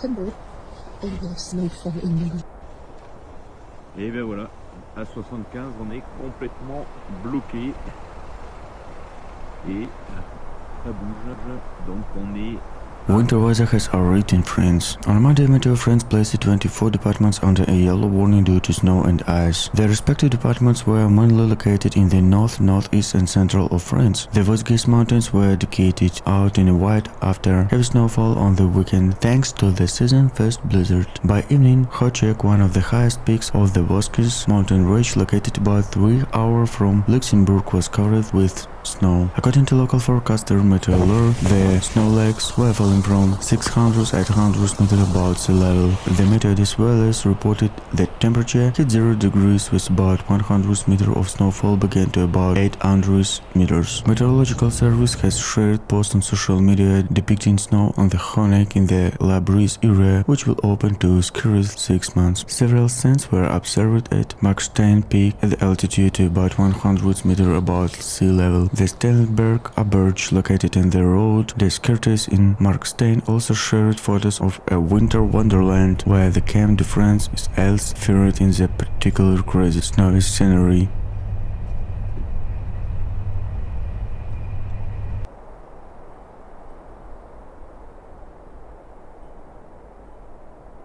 très beau. Et le snowfall est nul. Et bien voilà, à 75 on est complètement bloqué. Et ça bouge, donc on est... Winter weather has arrived in France. On Monday, Météo-France placed 24 departments under a yellow warning due to snow and ice. The respective departments were mainly located in the north, northeast and central of France. The Vosges mountains were educated out in white after heavy snowfall on the weekend thanks to the season's first blizzard. By evening, Hohneck, one of the highest peaks of the Vosges mountain range located about 3 hours from Luxembourg, was covered with snow. According to local forecaster MétéoLor, the snowflakes were falling from 600-800 meters above sea level. The Meteo Vallées reported that temperature hit 0 degrees with about 100 meters of snowfall began to about 800 meters. Meteorological Service has shared posts on social media depicting snow on the Hohneck in the La Brise area, which will open to skiers 6 months. Several stands were observed at Markshtein peak at the altitude to about 100 meters above sea level. The Stellenberg, a birch located in the road, the skiers in Markshtein also shared photos of a winter wonderland where the Camp de France is else feared in the particular crazy snowy scenery.